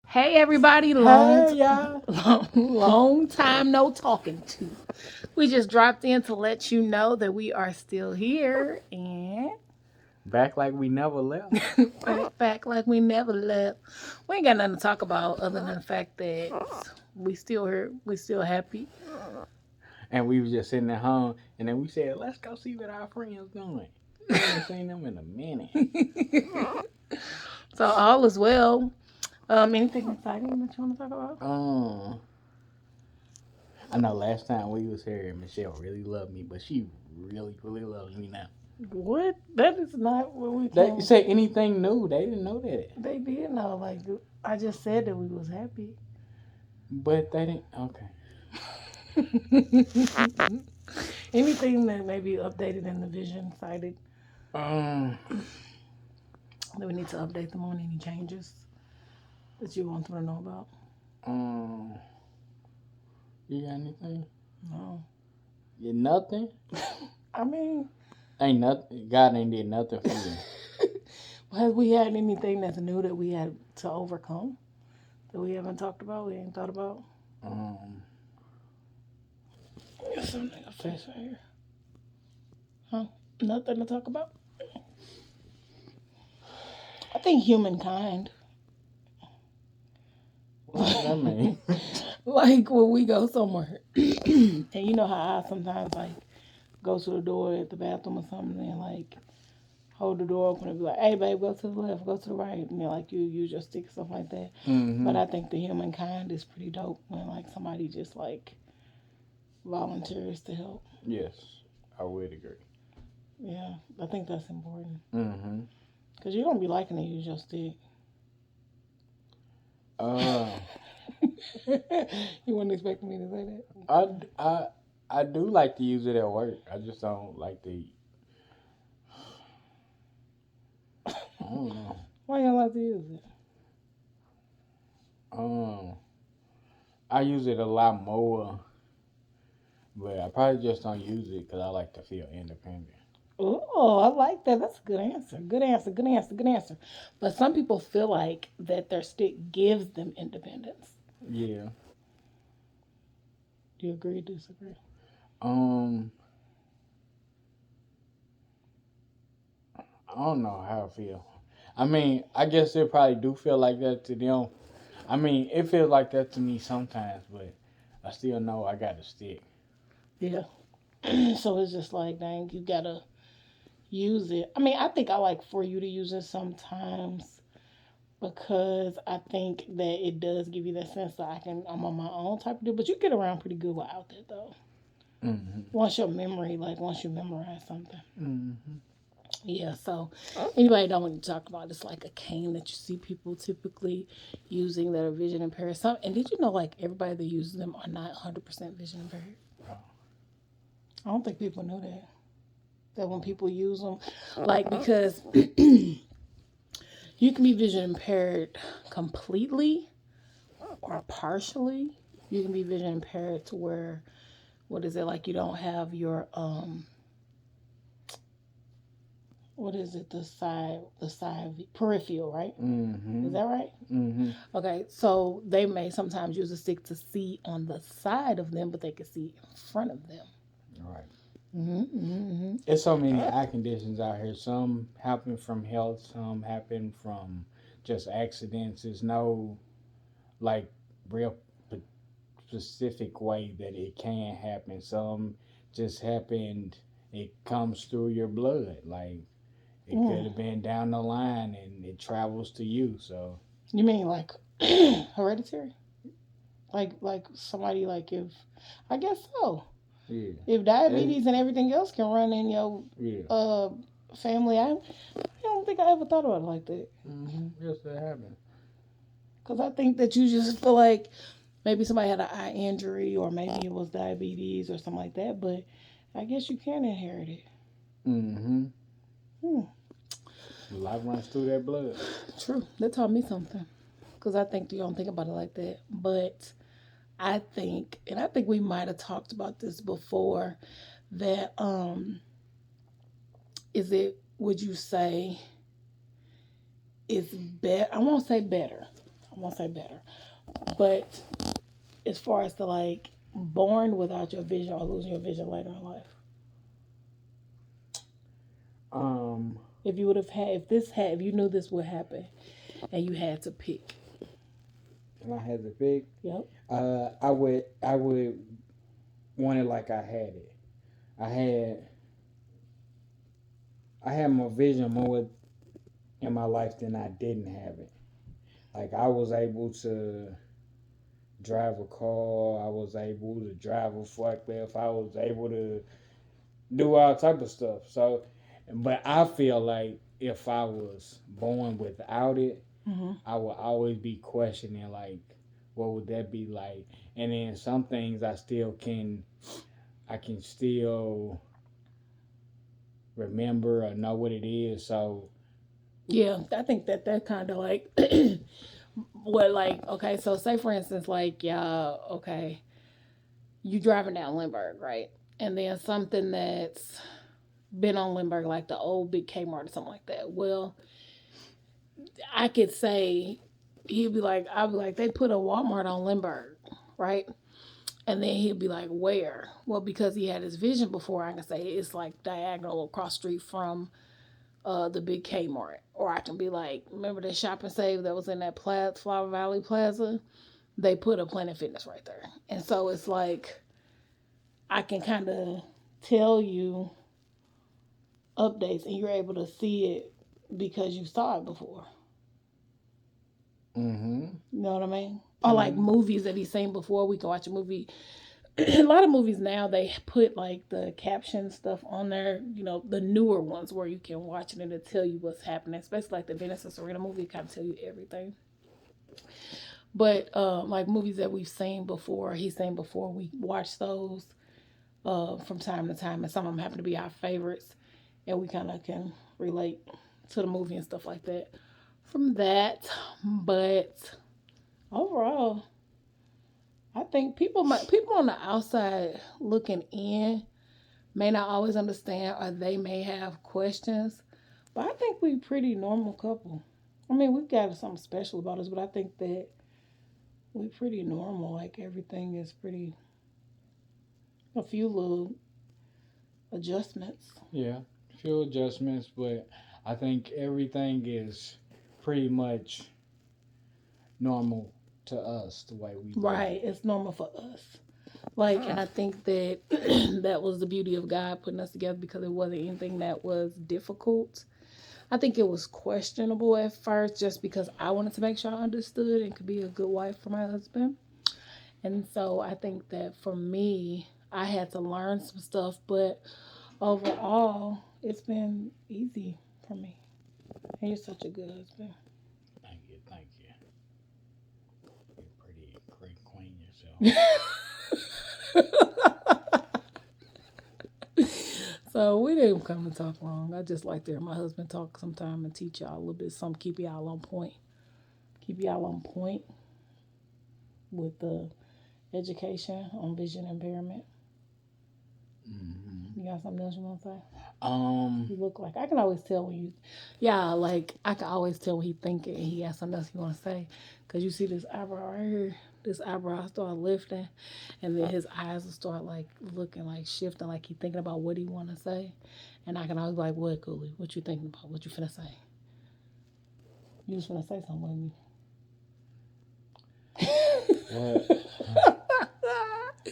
Hey everybody, Hey, y'all. long time no talking to. We just dropped in to let you know that we are still here and Back like we never left. back like we never left. We ain't got nothing to talk about other than the fact that we still here, we still happy. And we was just sitting at home, and then we said, let's go see what our friends doing. We haven't seen them in a minute. So all is well. Anything exciting that you want to talk about? I know last time we was here, Michelle really loved me, but she really loves me now. What? That is not what we They came. say anything new. They didn't know that. They did know. Like I just said that we was happy. But they didn't. Okay. Anything that may be updated in the vision cited Um, that we need to update them on, any changes that you want them to know about? um, you got anything? No. You nothing? I mean, Ain't nothing. God ain't did nothing for you. have we had anything that's new that we had to overcome that we haven't talked about, we ain't thought about? Um, There's something I face right here. Huh? Nothing to talk about? I think humankind. what does that mean? Like when we go somewhere, and you know how I sometimes like go to the door at the bathroom or something and like hold the door open and be like, "Hey, babe, go to the left, go to the right," and then like you use your stick, stuff like that. But Mm-hmm. I think the humankind is pretty dope when like somebody just like volunteers to help. Yes, I would agree. Yeah, I think that's important Mm-hmm. because you don't be liking to use your stick. Uh, You weren't expecting me to say that. I, I, I do like to use it at work. I just don't like to. I don't know. Why you don't like to use it? Um, I use it a lot more, but I probably just don't use it because I like to feel independent. Oh, I like that. That's a good answer. Good answer. Good answer. Good answer. But some people feel like that their stick gives them independence. Yeah. Do you agree? Disagree? Um, I don't know how I feel. I mean, I guess they probably do feel like that to them. I mean, it feels like that to me sometimes, but I still know I got to stick. Yeah. So it's just like, dang, you gotta use it. I mean, I think I like for you to use it sometimes because I think that it does give you that sense that I'm on my own type of deal. But you get around pretty good without that though. Mm-hmm. Once you memorize something. Mm-hmm. Yeah, so anybody don't want to talk about it's like a cane that you see people typically using that are vision impaired. Some and did you know like everybody that uses them are not 100% vision impaired? I don't think people knew that. That when people use them, like because you can be vision impaired completely or partially. You can be vision impaired to where what is it like you don't have your what is it the side peripheral, right? Is Mm-hmm. that right? Mm-hmm. Okay, so they may sometimes use a stick to see on the side of them, but they can see in front of them. All right. Mm-hmm, mm-hmm. There's so many eye conditions out here. Some happen from health. Some happen from just accidents. There's no like real specific way that it can happen. Some just happened. It comes through your blood. Like it could Mm. have been down the line and it travels to you. So You mean like hereditary? Like somebody like if I guess so. yeah, If it, diabetes and everything else can run in your yeah. uh family, I don't think I ever thought about it like that. Yes, that happened. Cause I think that you just feel like maybe somebody had an eye injury or maybe it was diabetes or something like that. But I guess you can inherit it. Mm-hmm. Hmm. Life runs through that blood. True. That taught me something. Because I think you don't think about it like that. But I think, and I think we might have talked about this before, that is it, would you say, it's better? I won't say better. I won't say better, but as far as the like born without your vision or losing your vision later in life. Um, If you would have had, if you knew this would happen and you had to pick. and I had to pick. Yep. I would want it like I had it. I had I had more vision more in my life than I didn't have it. Like I was able to drive a car. I was able to drive a forklift. I was able to do all type of stuff. So, but I feel like if I was born without it, Mm-hmm. I would always be questioning like, what would that be like? And then some things I can still remember or know what it is. So, Yeah, I think that kind of like what like okay, so say for instance like yeah, okay, you driving down Lindbergh, right? And then something that's been on Lindbergh like the old big Kmart or something like that. Well, I could say he'd be like I'd be like they put a Walmart on Lindbergh, right? And then he'd be like, where? Well, because he had his vision before, I can say it's like diagonal across street from the big Kmart. Or I can be like, remember the shop and save that was in that Flower Valley Plaza? They put a Planet Fitness right there. And so it's like, I can kind of tell you updates and you're able to see it because you saw it before. mm-hmm, You know what I mean? Or like mm-hmm, movies that he's seen before. We can watch a movie. A lot of movies now they put like the caption stuff on there, you know, the newer ones where you can watch it and it'll tell you what's happening, especially like the Venice and Serena movie, it kind of tell you everything. But like movies that we've seen before, he's seen before, we watch those from time to time, and some of them happen to be our favorites, and we kind of can relate to the movie and stuff like that from that. But overall, I think people on the outside looking in may not always understand or they may have questions, but I think we pretty normal couple. I mean, we've got something special about us, but I think that we pretty normal. Like everything is pretty a few little adjustments. yeah, few adjustments, but I think everything is pretty much normal to us the way we live. Right, it's normal for us. Like, and I think that that was the beauty of God putting us together because it wasn't anything that was difficult. I think it was questionable at first just because I wanted to make sure I understood and could be a good wife for my husband. And so I think that for me, I had to learn some stuff, but overall, it's been easy for me. And you're such a good husband. Thank you, thank you. You're pretty great queen yourself. So we didn't come and talk long. I just like to hear my husband talk sometime and teach y'all a little bit something, keep y'all on point. Keep y'all on point with the education on vision impairment. Hmm. You got something else you want to say? Um, You look like I can always tell when you, yeah, like I can always tell when he thinking and he has something else he want to say, cause you see this eyebrow right here, this eyebrow start lifting, and then his eyes will start like looking like shifting, like he thinking about what he want to say, and I can always be like, what, Cooley? What you thinking about? What you finna say? You just finna say something what with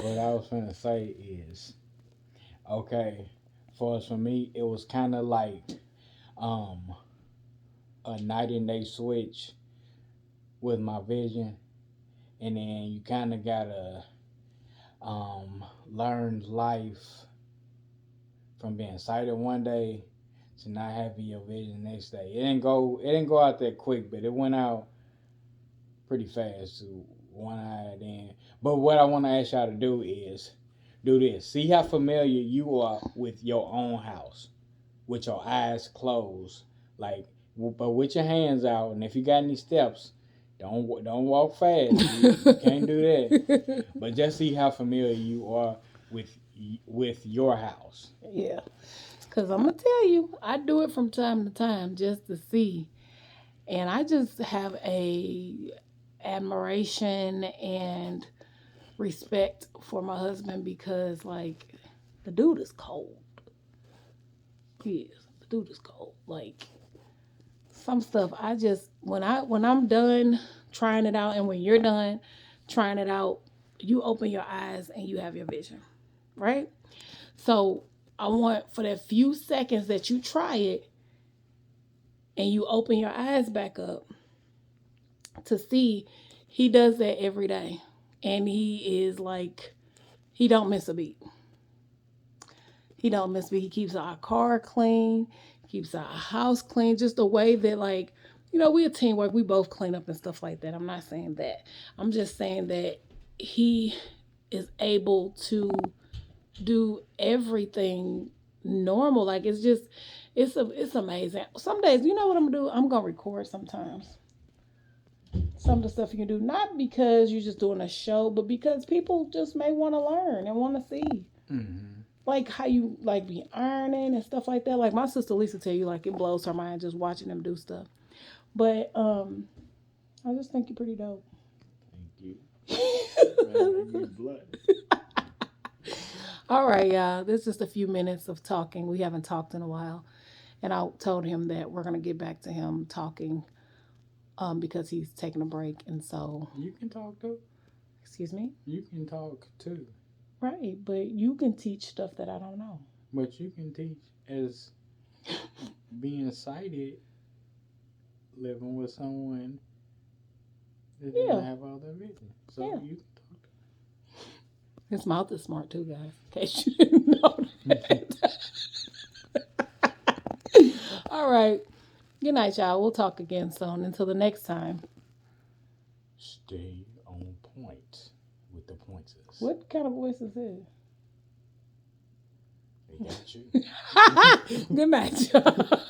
what I was gonna say is okay. For me, it was kind of like um a night and day switch with my vision, and then you kind of gotta learn life from being sighted one day to not having your vision next day. It didn't go out that quick, but it went out pretty fast to one eye then. But what I want to ask y'all to do is do this. See how familiar you are with your own house, with your eyes closed, like, but with your hands out. And if you got any steps, don't walk fast. You can't do that. me. But just see how familiar you are with with your house. Yeah, cause I'm gonna tell you, I do it from time to time just to see, and I just have admiration and respect for my husband because like the dude is cold. He is. The dude is cold. Like some stuff I just when I'm done trying it out and when you're done trying it out, you open your eyes and you have your vision. Right? So I want for that few seconds that you try it and you open your eyes back up to see he does that every day. And he is like he don't miss a beat. He don't miss me. He keeps our car clean, keeps our house clean, just the way that like, we a teamwork. We both clean up and stuff like that. I'm not saying that. I'm just saying that he is able to do everything normal. Like it's amazing. Some days, you know what I'm gonna do? I'm gonna record sometimes. Some of the stuff you can do, not because you're just doing a show, but because people just may want to learn and want to see. Mm-hmm. Like how you like be ironing and stuff like that. Like my sister Lisa tell you, like it blows her mind just watching them do stuff. But I just think you're pretty dope. Thank you. All right, y'all. This is just a few minutes of talking. We haven't talked in a while, and I told him that we're gonna get back to him talking, because he's taking a break, and so. You can talk too. Excuse me. You can talk too. Right, but you can teach stuff that I don't know. But you can teach as being sighted, living with someone that doesn't have all that vision. So you can talk. His mouth is smart too, guys. In case you didn't know that. All right. Good night, y'all. We'll talk again soon. Until the next time. Stay on point with the pointers. What kind of voice is this? They got you. Good night, y'all.